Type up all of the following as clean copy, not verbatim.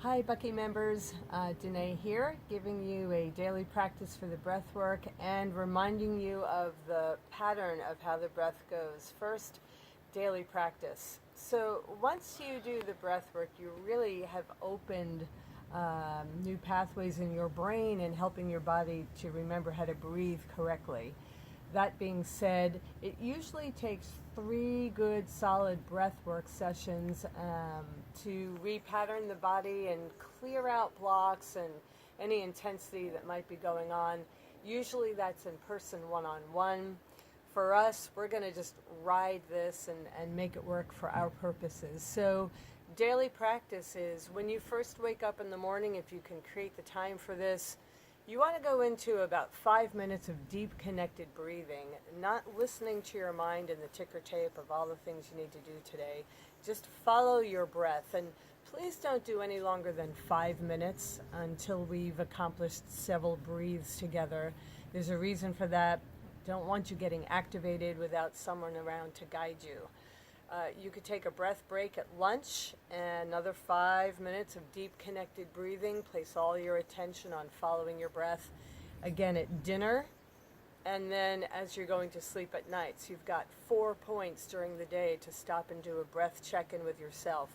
Hi Bucky members, Danae here, giving you a daily practice for the breath work and reminding you of the pattern of how the breath goes. First, daily practice. So once you do the breath work, you really have opened new pathways in your brain and helping your body to remember how to breathe correctly. That being said, it usually takes 3 good solid breathwork sessions to repattern the body and clear out blocks and any intensity that might be going on. Usually that's in person one-on-one. For us, we're going to just ride this and make it work for our purposes. So daily practice is when you first wake up in the morning, if you can create the time for this, you want to go into about 5 minutes of deep connected breathing, not listening to your mind and the ticker tape of all the things you need to do today. Just follow your breath, and please don't do any longer than 5 minutes until we've accomplished several breaths together. There's a reason for that. Don't want you getting activated without someone around to guide you. You could take a breath break at lunch and another 5 minutes of deep connected breathing. Place all your attention on following your breath. Again at dinner, and then as you're going to sleep at night. So you've got 4 points during the day to stop and do a breath check-in with yourself.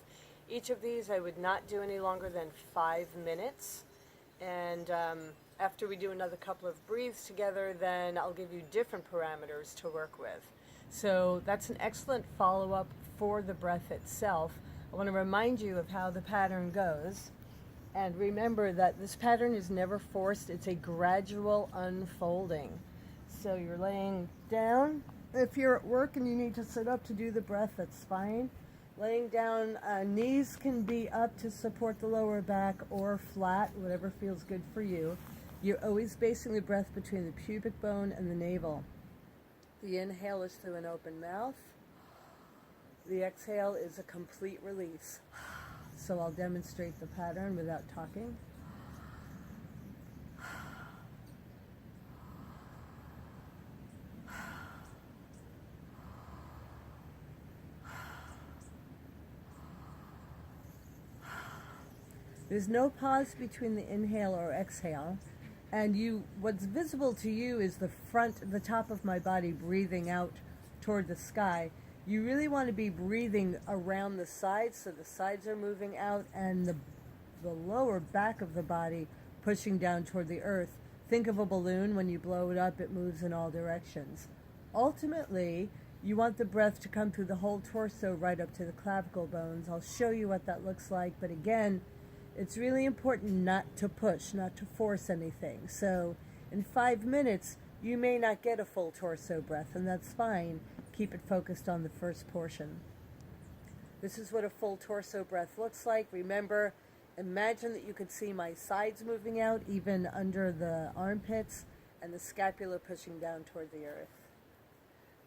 Each of these I would not do any longer than 5 minutes. And after we do another couple of breathes together, then I'll give you different parameters to work with. So that's an excellent follow-up for the breath itself. I want to remind you of how the pattern goes. And remember that this pattern is never forced. It's a gradual unfolding. So you're laying down. If you're at work and you need to sit up to do the breath, that's fine. Laying down, knees can be up to support the lower back or flat, whatever feels good for you. You're always basing the breath between the pubic bone and the navel. The inhale is through an open mouth. The exhale is a complete release. So I'll demonstrate the pattern without talking. There's no pause between the inhale or exhale. And what's visible to you is the top of my body breathing out toward the sky. You really want to be breathing around the sides, so the sides are moving out, and the lower back of the body pushing down toward the earth. Think of a balloon. When you blow it up, it moves in all directions. Ultimately, you want the breath to come through the whole torso right up to the clavicle bones. I'll show you what that looks like, but again, it's really important not to push, not to force anything. So in 5 minutes, you may not get a full torso breath, and that's fine. Keep it focused on the first portion. This is what a full torso breath looks like. Remember, imagine that you could see my sides moving out, even under the armpits, and the scapula pushing down toward the earth.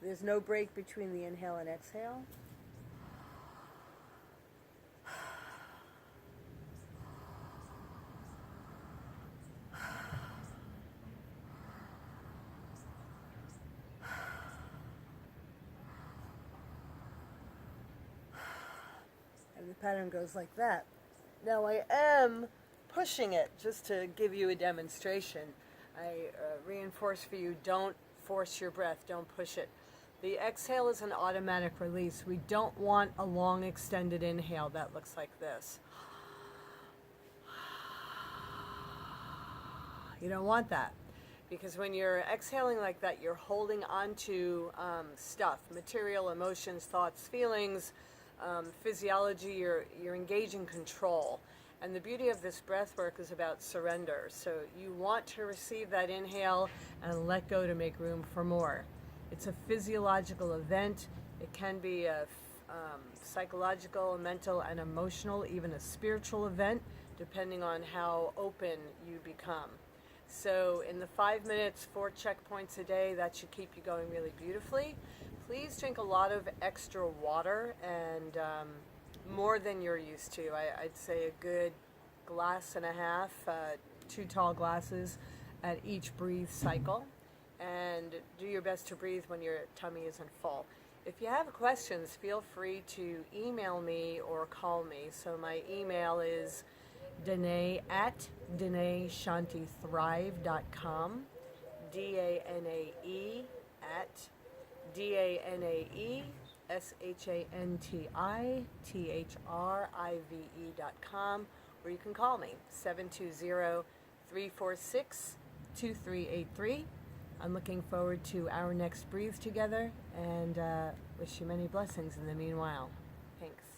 There's no break between the inhale and exhale. And the pattern goes like that. Now I am pushing it just to give you a demonstration. I reinforce for you, don't force your breath, don't push it. The exhale is an automatic release. We don't want a long extended inhale that looks like this. You don't want that, because when you're exhaling like that, you're holding onto stuff, material, emotions, thoughts, feelings, physiology. You're engaging control. And the beauty of this breath work is about surrender. So you want to receive that inhale and let go to make room for more. It's a physiological event. It can be a psychological, mental, and emotional, even a spiritual event, depending on how open you become. So in the 5 minutes, 4 checkpoints a day, that should keep you going really beautifully. Please drink a lot of extra water, and more than you're used to. I'd say a good glass and a half, 2 tall glasses at each breathe cycle. And do your best to breathe when your tummy isn't full. If you have questions, feel free to email me or call me. So my email is Danae at DanaeShantiThrive.com. DANAE at DANAESHANTITHRIVE.com, or you can call me 720-346-2383. I'm looking forward to our next breathe together, and wish you many blessings in the meanwhile. Thanks.